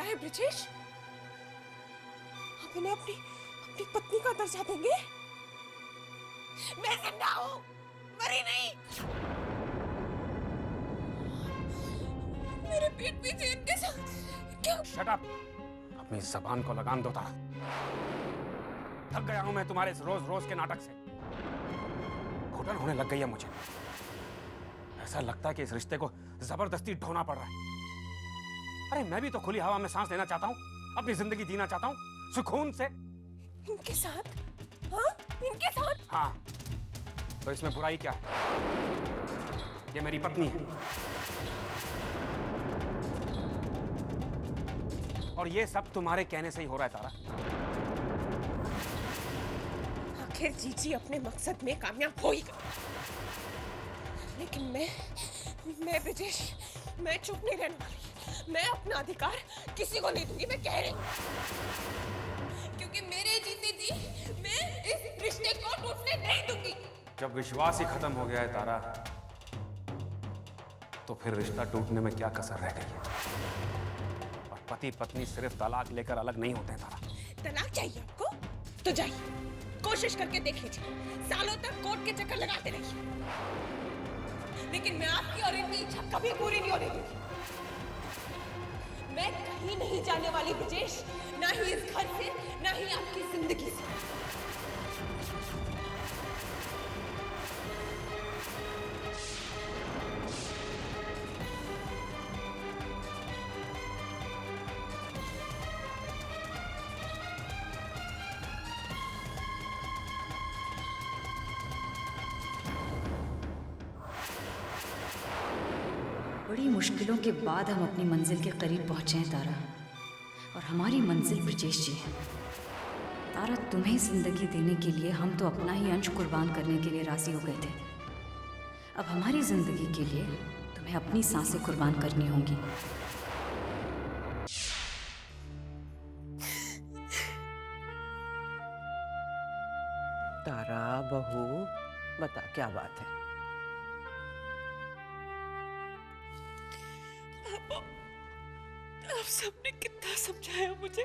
है ब्रिजेश? आप इन्हें अपनी अपनी पत्नी का दर्जा देंगे? मैं जिंदा हूं, मरी नहीं। मेरे पीठ पीछे इनके साथ क्या? Shut up! अपनी जबान को लगाम दो तारा। थक गया हूं मैं तुम्हारे इस रोज रोज के नाटक से। घुटन होने लग गई है मुझे। ऐसा लगता है कि इस रिश्ते को जबरदस्ती ढोना पड़ रहा है। अरे मैं भी तो खुली हवा में सांस लेना चाहता हूं, अपनी जिंदगी जीना चाहता हूं सुकून से। इनके साथ? हाँ, इनके साथ? हाँ, तो इसमें बुराई क्या है? ये मेरी पत्नी है और ये सब तुम्हारे कहने से ही हो रहा है तारा। आखिर जीजी अपने मकसद में कामयाब हो ही गई। लेकिन मैं ब्रिजेश, मैं चुप नहीं रहने वाली। मैं अपना अधिकार किसी को नहीं दूंगी, मैं कह रही हूँ। क्योंकि मेरे जीते जी मैं इस रिश्ते को टूटने नहीं दूंगी। जब विश्वास ही खत्म हो गया है तारा, तो फिर रिश्ता टूटने में क्या कसर रह गई है? और पति पत्नी सिर्फ तलाक लेकर अलग नहीं होते हैं तारा। तलाक चाहिए आपको? तो जाइए, कोशिश करके देख लीजिए। सालों तक कोर्ट के चक्कर लगाते रहिए, लेकिन मैं आपकी और इनकी इच्छा कभी पूरी नहीं होने दूंगी। मैं कहीं नहीं जाने वाली ब्रिजेश, ना ही इस घर से, ना ही आपकी जिंदगी से। बड़ी मुश्किलों के बाद हम अपनी मंजिल के करीब पहुंचे हैं तारा, और हमारी मंजिल ब्रिजेश जी है। तारा, तुम्हें जिंदगी देने के लिए हम तो अपना ही अंश कुर्बान करने के लिए राजी हो गए थे। अब हमारी जिंदगी के लिए तुम्हें अपनी सांसें कुर्बान करनी होंगी। तारा बहू, बता क्या बात है? आप सबने कितना समझाया मुझे,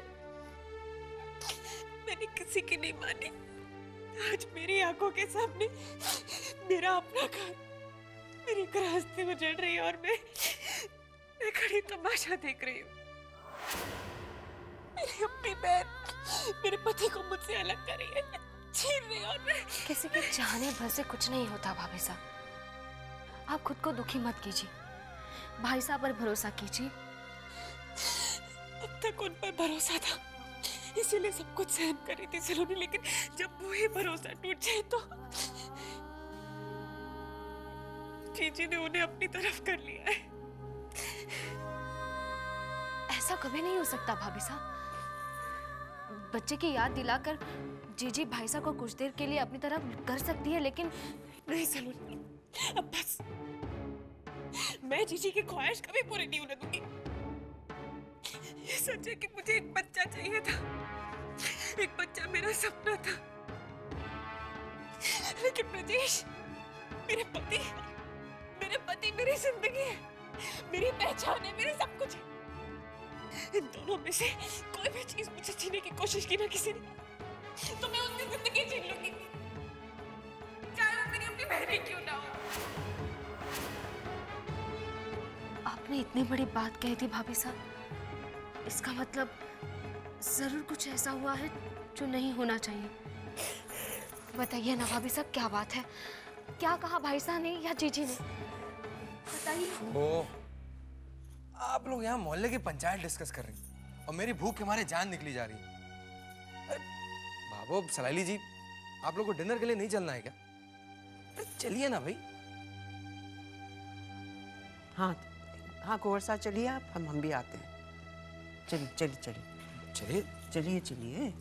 मैंने किसी की नहीं मानी। आज मेरी आंखों के सामने मेरा अपना घर, मेरी गृहस्थी उजड़ रही है और मैं खड़ी तमाशा देख रही हूँ। मेरी अपनी बहन मेरे पति को मुझसे अलग कर रही है, छीन रही है, और मैं किसी के चाहने भर से कुछ नहीं होता भाभी साहब। आप खुद को दुखी मत कीजिए, भाई साहब पर भरोसा कीजिए। अब तक उन पर भरोसा था, इसीलिए सब कुछ सहन कर रही थी सलोनी, लेकिन जब वो ही भरोसा टूट जाए तो जीजी ने उन्हें अपनी तरफ कर लिया है। ऐसा कभी नहीं हो सकता भाभी साहब। बच्चे की याद दिलाकर जीजी भाई साहब को कुछ देर के लिए अपनी तरफ कर सकती है, लेकिन नहीं सलोनी, अब बस। मैं जीजी की ख्वाहिश कभी पूरी नहीं होने दूंगी। ये सच है कि मुझे एक बच्चा चाहिए था, एक बच्चा मेरा सपना था, लेकिन ब्रजेश मेरे पति मेरी जिंदगी है, मेरी पहचान है, मेरे सब कुछ है। इन दोनों में से कोई भी चीज मुझे जीने की कोशिश की ना किसी ने, तो मैं उसकी जिंदगी जी लूंगी, चाहे वो मेरी अपनी बहन ही क्यों ना हो। आपने इतनी बड़ी बात कही थी भाभी साहब, इसका मतलब जरूर कुछ ऐसा हुआ है जो नहीं होना चाहिए। बताइए ना भाभी साहब, क्या बात है? क्या कहा भाई साहब ने या जीजी ने? बताइए। ओ, आप लोग यहाँ मोहल्ले की पंचायत डिस्कस कर रही हैं और मेरी भूख के मारे जान निकली जा रही है। अरे भाभो, सलाइली जी, आप लोग को डिनर के लिए नहीं चलना है क्या? अरे चलिए ना भाई। हाँ हाँ, कुंवर साहब चलिए आप, हम भी आते हैं। चलिए चलिए चलिए चलिए चलिए चलिए।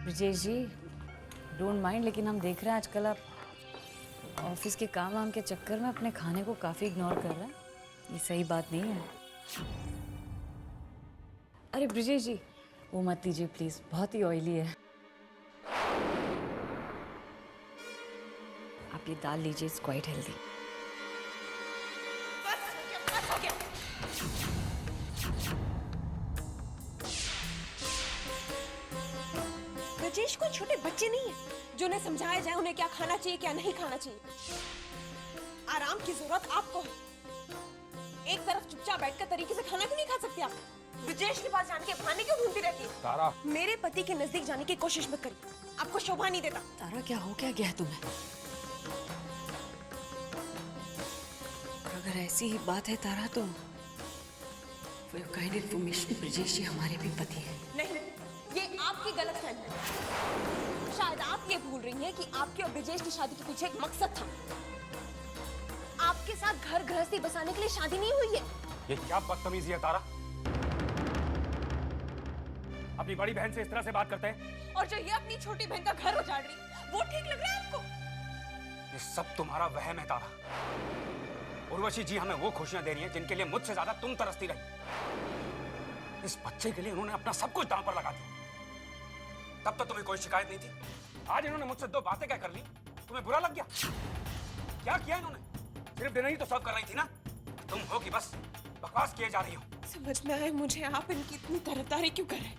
ब्रिजेश जी, डोंट माइंड, लेकिन हम देख रहे हैं आजकल आप ऑफिस के काम वाम के चक्कर में अपने खाने को काफ़ी इग्नोर कर रहे हैं। ये सही बात नहीं है। अरे ब्रिजेश जी, वो मत लीजिए प्लीज़, बहुत ही ऑयली है। आप ये दाल लीजिए, इट्स क्वाइट हेल्दी। बस हो गया। ब्रजेश कोई छोटे बच्चे नहीं है जो उन्हें समझाया जाए उन्हें क्या खाना चाहिए क्या नहीं खाना चाहिए। आराम की जरूरत आपको है। एक तरफ चुपचाप बैठकर तरीके से खाना क्यों नहीं खा सकते आप? ब्रजेश के पास जाने के बहाने क्यों ढूंढती रहती है? तारा, मेरे पति के नजदीक जाने की कोशिश मत करिए, आपको शोभा नहीं देता। तारा क्या हो क्या गया तुम्हें? अगर ऐसी ही बात है तारा तो for your kind information Brajesh ji हमारे भी पति हैं। नहीं, ये आपकी गलतफहमी है। शायद आप ये भूल रही हैं कि आपके और ब्रजेश की शादी के पीछे एक मकसद था। आपके साथ घर गृहस्थी बसाने के लिए शादी नहीं हुई है। ये क्या बदतमीजी है तारा? अपनी बड़ी बहन से इस तरह से बात करते हैं? और जो ये अपनी छोटी बहन का घर उजाड़ रही, वो ठीक लग रहा है आपको? ये सब तुम्हारा वहम है तारा। उर्वशी जी हमें वो खुशियां दे रही हैं जिनके लिए मुझसे ज्यादा तुम तरसती रही। इस बच्चे के लिए उन्होंने अपना सब कुछ दांव पर लगा दिया। तब तो तुम्हें कोई शिकायत नहीं थी। आज इन्होंने मुझसे दो बातें क्या कर ली, तुम्हें बुरा लग गया? क्या किया इन्होंने? सिर्फ डिनर ही तो सर्व कर रही थी ना। तुम हो कि बस बकवास किए जा रही हो। समझना है मुझे, आप इनकी इतनी तरफदारी क्यों कर रहे हैं?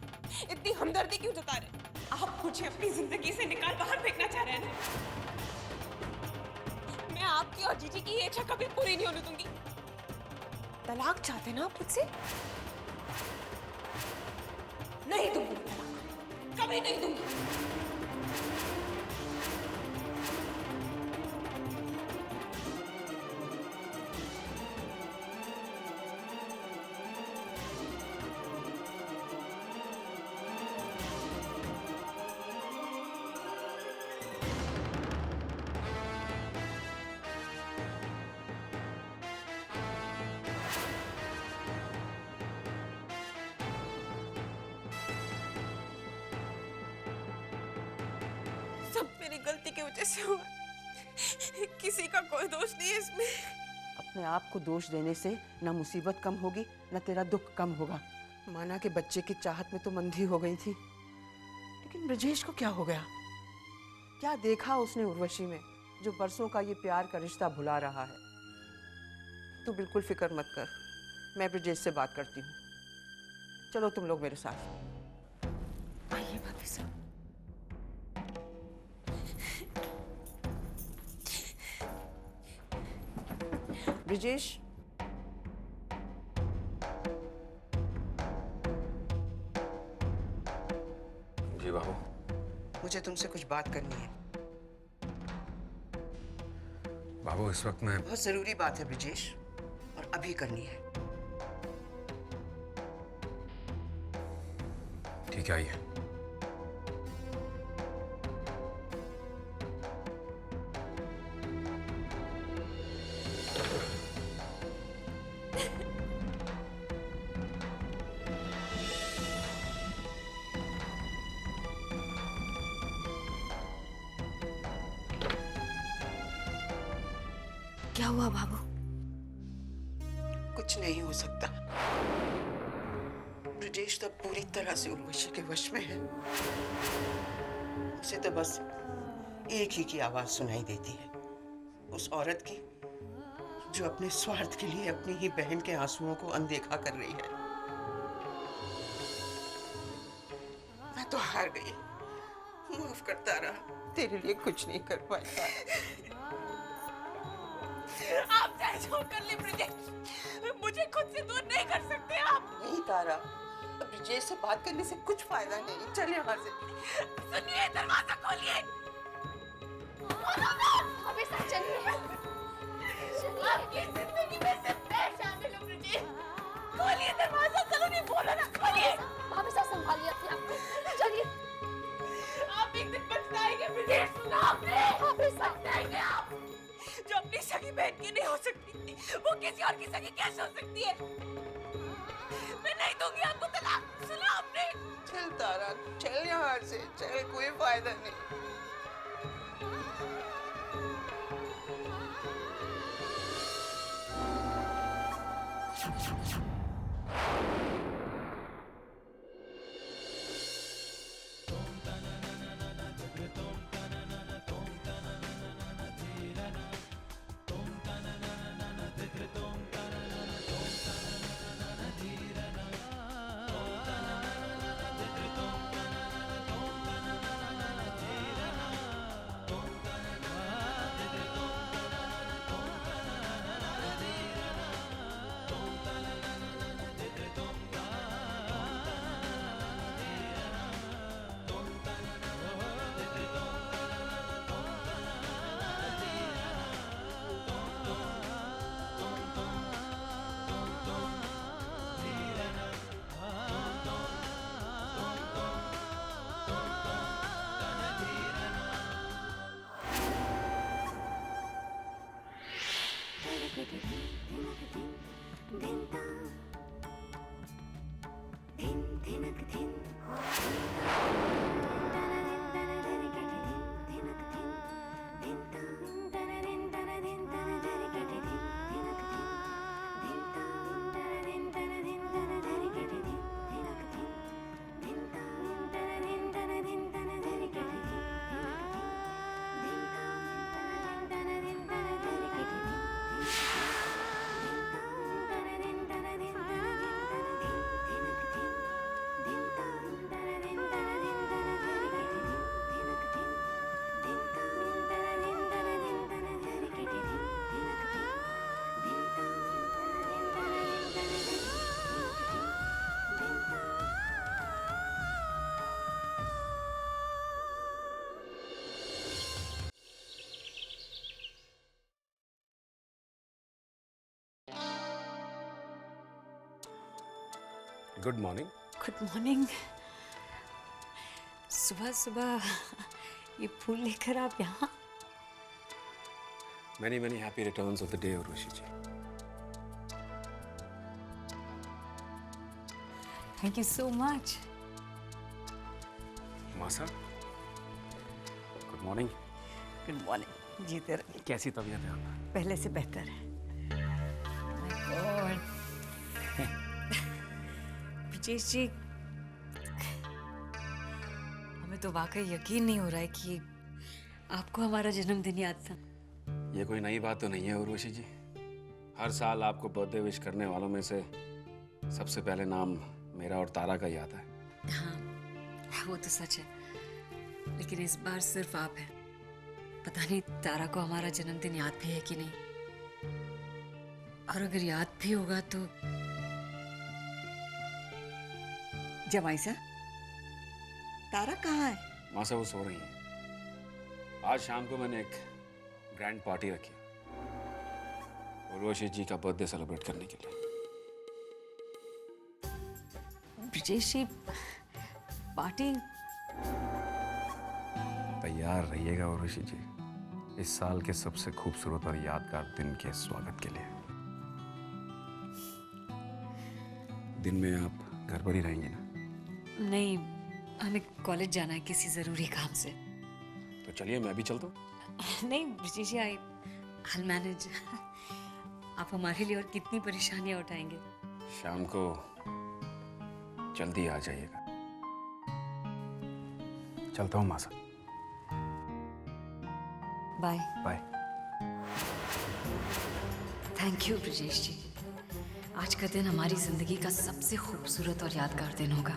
इतनी हमदर्दी क्यों जता रहे हैं? आप मुझे अपनी जिंदगी से निकाल बाहर फेंकना चाह रहे हैं ना? मैं आपकी और जीजी की ये इच्छा कभी पूरी नहीं होने दूंगी। तलाक चाहते ना आप मुझसे? नहीं दूंगी तलाक, कभी नहीं दूंगी। सब मेरी गलती की वजह से हुआ। किसी का कोई दोष नहीं है इसमें। अपने आप को दोष देने से ना मुसीबत कम होगी ना तेरा दुख कम होगा। माना कि बच्चे की चाहत में तो मंदी हो गई थी, लेकिन ब्रजेश को क्या हो गया? क्या देखा उसने उर्वशी में जो बरसों का ये प्यार का रिश्ता भुला रहा है? तू बिल्कुल फिक्र मत कर, मैं ब्रजेश से बात करती हूँ। चलो तुम लोग मेरे साथ। आइए भाभी साहब। ब्रजेश, जी बाबू। मुझे तुमसे कुछ बात करनी है। बाबू इस वक्त मैं बहुत जरूरी बात है ब्रजेश, और अभी करनी है। ठीक है, आइए। क्या हुआ बाबू? कुछ नहीं हो सकता। ब्रजेश तो पूरी तरह से उर्वशी के वश में है। उसे तो बस एक ही की आवाज सुनाई देती है, उस औरत की जो अपने स्वार्थ के लिए अपनी ही बहन के आंसुओं को अनदेखा कर रही है। मैं तो हार गई। माफ करता रहा, तेरे लिए कुछ नहीं कर पाया। आप चाहे जो कर ले ब्रजेश, मुझे खुद से दूर नहीं कर सकते आप। नहीं तारा, ब्रजेश से बात करने से कुछ फायदा नहीं। चल यहाँ से। सुनिए, दरवाजा खोलिए। अभी सब चलिए। आपकी जिंदगी में सिर्फ मैं शामिल हूँ ब्रजेश। खोलिए दरवाजा, चलो नहीं बोलो ना, खोलिए। भाभी साहब संभालिए अपने आप को। चलिए। आप एक दिन पछताएंगे ब्रजेश, सुना आपने? भाभी साहब पछताएंगे आप। जो अपनी सगी बहन की नहीं हो सकती, वो किसी और की सगी कैसे हो सकती है? मैं नहीं दूंगी आपको तलाक, सुना आपने? चल तारा, चल यहाँ से, चल, कोई फायदा नहीं। Good morning. Good morning. सुबह सुबह ये फूल लेकर आप यहाँ? Many many happy returns of the day, Urvashi ji. Thank you so much. मासा, गुड मॉर्निंग। Good morning. जीते रहिए। कैसी तबीयत है आपकी? पहले से बेहतर है। My God। ब्रिजेश जी, हमें तो वाकई यकीन नहीं हो रहा है कि आपको हमारा जन्मदिन याद था। ये कोई नई बात तो नहीं है उर्वशी जी। हर साल आपको बर्थडे विश करने वालों में से सबसे पहले नाम मेरा और तारा का ही आता है। हाँ, वो तो सच है, लेकिन इस बार सिर्फ आप हैं। पता नहीं तारा को हमारा जन्मदिन याद भी है कि नहीं, और अगर याद भी होगा तो। जमाई सा, तारा कहाँ है? मासा वो सो रही है। आज शाम को मैंने एक ग्रैंड पार्टी रखी उर्वशी जी का बर्थडे सेलिब्रेट करने के लिए। ब्रिजेश जी, पार्टी? तैयार रहिएगा उर्वशी जी, इस साल के सबसे खूबसूरत और यादगार दिन के स्वागत के लिए। दिन में आप घर पर ही रहेंगे ना? नहीं, हमें कॉलेज जाना है किसी जरूरी काम से। तो चलिए मैं भी चलता हूँ। नहीं ब्रिजेश जी, I'll manage। आप हमारे लिए और कितनी परेशानियां उठाएंगे। शाम को जल्दी आ जाइएगा। चलता हूँ मासा। Bye. Bye. Thank you Brijesh ji. आज का दिन हमारी जिंदगी का सबसे खूबसूरत और यादगार दिन होगा।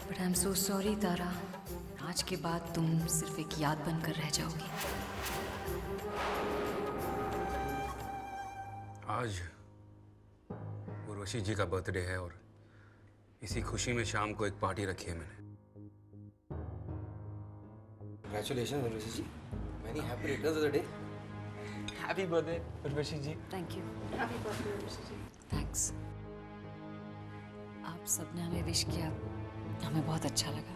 But I am so sorry Tara, आज के बाद तुम सिर्फ एक याद बनकर रह जाओगी। आज उर्वशी जी का बर्थडे है और इसी खुशी में शाम को एक पार्टी रखी है मैंने। Congratulations, Urvashi ji. Many happy returns of the day. Happy birthday, Urvashi ji. Thank you. Thanks. आप सबने हमें विश किया, हमें बहुत अच्छा लगा।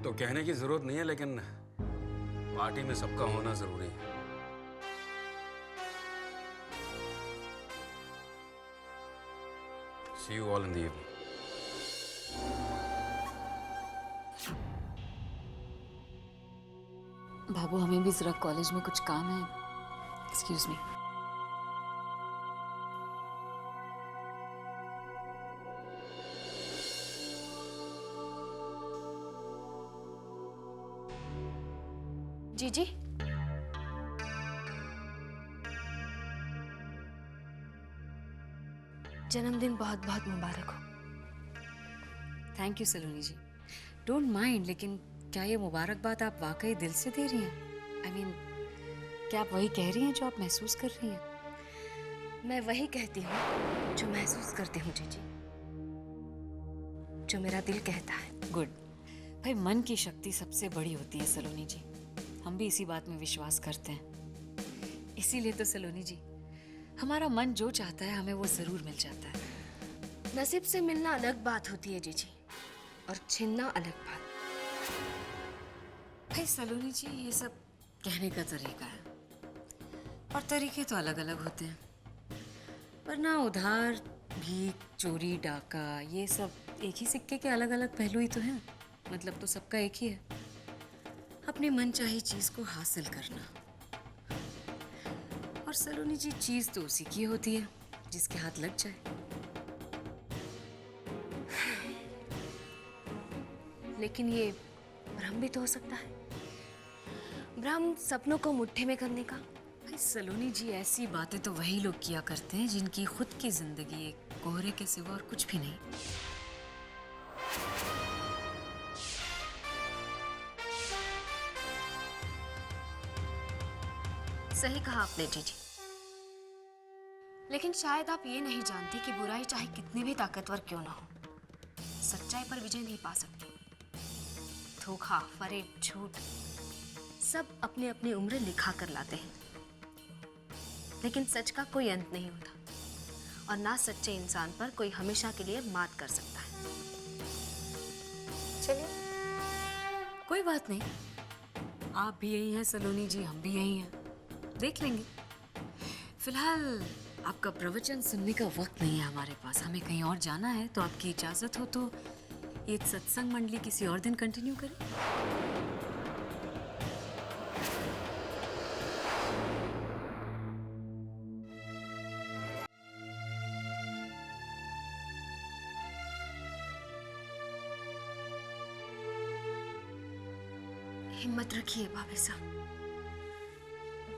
तो कहने की जरूरत नहीं है, लेकिन पार्टी में सबका होना जरूरी है। See you all in the evening. बाबू, हमें भी जरा कॉलेज में कुछ काम है। Excuse me. जीजी, जन्मदिन बहुत बहुत मुबारक हो। Thank you Saloni ji. Don't mind, लेकिन क्या ये मुबारकबाद आप वाकई दिल से दे रही हैं? आई मीन, क्या आप वही कह रही हैं जो आप महसूस कर रही हैं? मैं वही कहती हूँ जो महसूस करती हूँ जीजी, जो मेरा दिल कहता है। गुड। भाई, मन की शक्ति सबसे बड़ी होती है सलोनी जी। हम भी इसी बात में विश्वास करते हैं। इसीलिए तो सलोनी जी, हमारा मन जो चाहता है हमें वो जरूर मिल जाता है। नसीब से मिलना अलग बात होती है जीजी, और छीनना अलग बात। भाई सलोनी जी, ये सब कहने का तरीका है, और तरीके तो अलग अलग होते हैं। वरना उधार, भीख, चोरी, डाका, ये सब एक ही सिक्के के अलग अलग पहलू ही तो हैं। मतलब तो सबका एक ही है, अपनी मनचाही चीज को हासिल करना। और सलोनी जी, चीज तो उसी की होती है जिसके हाथ लग जाए। लेकिन ये भ्रम भी तो हो सकता है, भ्रम सपनों को मुट्ठी में करने का। भाई सलोनी जी, ऐसी बातें तो वही लोग किया करते हैं जिनकी खुद की जिंदगी एक कोहरे के सिवा और कुछ भी नहीं। सही कहा आपने जीजी, लेकिन शायद आप ये नहीं जानती कि बुराई चाहे कितनी भी ताकतवर क्यों ना हो, सच्चाई पर विजय नहीं पा सकती। धोखा, फरेब, झूठ सब अपनी अपनी उम्र लिखा कर लाते हैं, लेकिन सच का कोई अंत नहीं होता, और ना सच्चे इंसान पर कोई हमेशा के लिए मात कर सकता है। चलिए, कोई बात नहीं, आप भी यही हैं सलोनी जी, हम भी यही हैं, देख लेंगे। फिलहाल आपका प्रवचन सुनने का वक्त नहीं है हमारे पास, हमें कहीं और जाना है। तो आपकी इजाजत हो तो ये सत्संग मंडली किसी और दिन कंटिन्यू करें। हिम्मत रखिए भाभी साहब,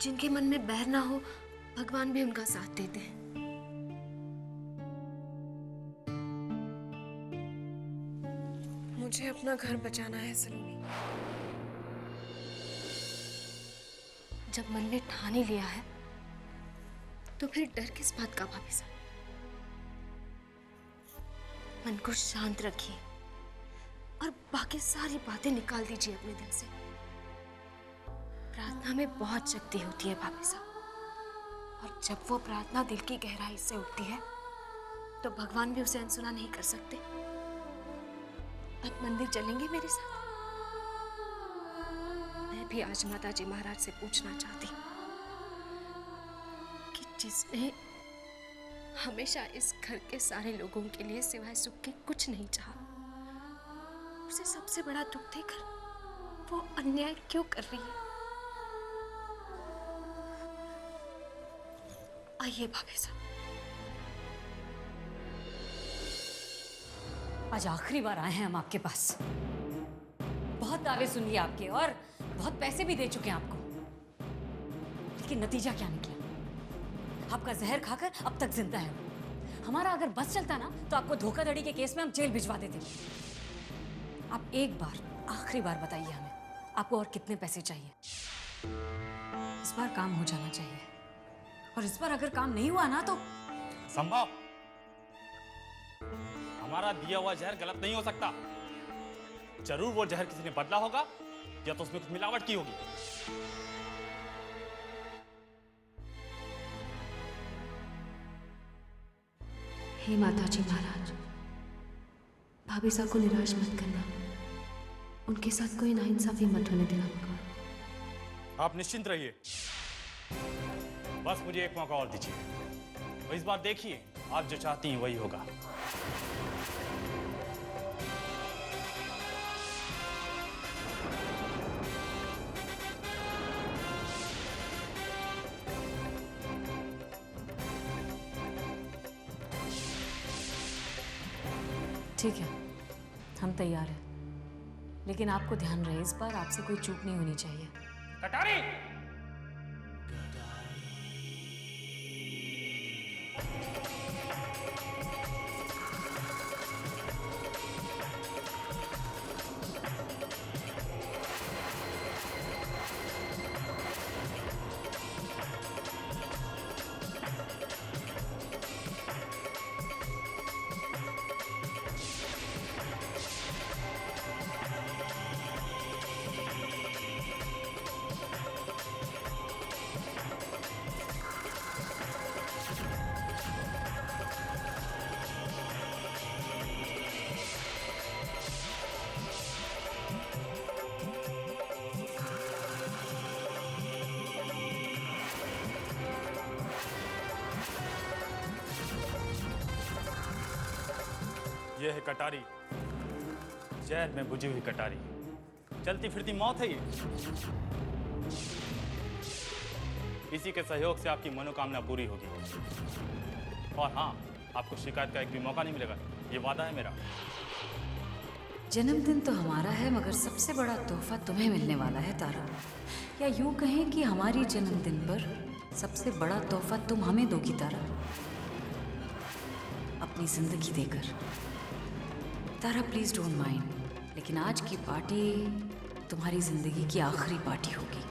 जिनके मन में बैर ना हो भगवान भी उनका साथ देते हैं। मुझे अपना घर बचाना है सलोनी। जब मन ने ठान ही लिया है तो फिर डर किस बात का भाभी साहब। मन को शांत रखिए और बाकी सारी बातें निकाल दीजिए अपने दिल से। प्रार्थना में बहुत शक्ति होती है भाभी साहब, और जब वो प्रार्थना दिल की गहराई से उठती है तो भगवान भी उसे अनसुना नहीं कर सकते। आप मंदिर चलेंगे मेरे साथ? मैं भी आज माता जी महाराज से पूछना चाहती हूँ कि जिसने हमेशा इस घर के सारे लोगों के लिए सिवाय सुख के कुछ नहीं चाहा, उसे सबसे बड़ा दुख देकर वो अन्याय क्यों कर रही है। आइए भाभी साहब। आज आखिरी बार आए हैं हम आपके पास। बहुत दावे सुन लिए आपके और बहुत पैसे भी दे चुके हैं आपको, लेकिन नतीजा क्या निकला? आपका जहर खाकर अब तक जिंदा है। हमारा अगर बस चलता ना तो आपको धोखाधड़ी के केस में हम जेल भिजवा देते। आप एक बार, आखिरी बार बताइए हमें, आपको और कितने पैसे चाहिए? इस बार काम हो जाना चाहिए, और इस बार अगर काम नहीं हुआ ना तो संभव, हमारा दिया हुआ जहर गलत नहीं हो सकता। जरूर वो जहर किसी ने बदला होगा या तो उसमें कुछ मिलावट की होगी। हे माता जी महाराज, भाभी साहब को निराश मत करना, उनके साथ कोई नाइंसाफी मत होने देना भगवान। आप निश्चिंत रहिए, बस मुझे एक मौका और दीजिए। तो इस बार देखिए, आप जो चाहती हैं वही होगा। ठीक है, हम तैयार हैं, लेकिन आपको ध्यान रहे इस बार आपसे कोई चूक नहीं होनी चाहिए। कटारी! यह है कटारी, जहर में बुझी हुई कटारी। चलती फिरती मौत है ये। इसी के सहयोग से आपकी मनोकामना पूरी होगी। और हाँ, आपको शिकायत का एक भी मौका नहीं मिलेगा, ये वादा है मेरा। जन्मदिन तो हमारा है, मगर सबसे बड़ा तोहफा तुम्हें मिलने वाला है तारा। या यूं कहें कि हमारी जन्मदिन पर सबसे बड़ा तोहफा तुम हमें दोगी तारा, अपनी जिंदगी देकर। तारा प्लीज डोंट माइंड, लेकिन आज की पार्टी तुम्हारी जिंदगी की आखिरी पार्टी होगी।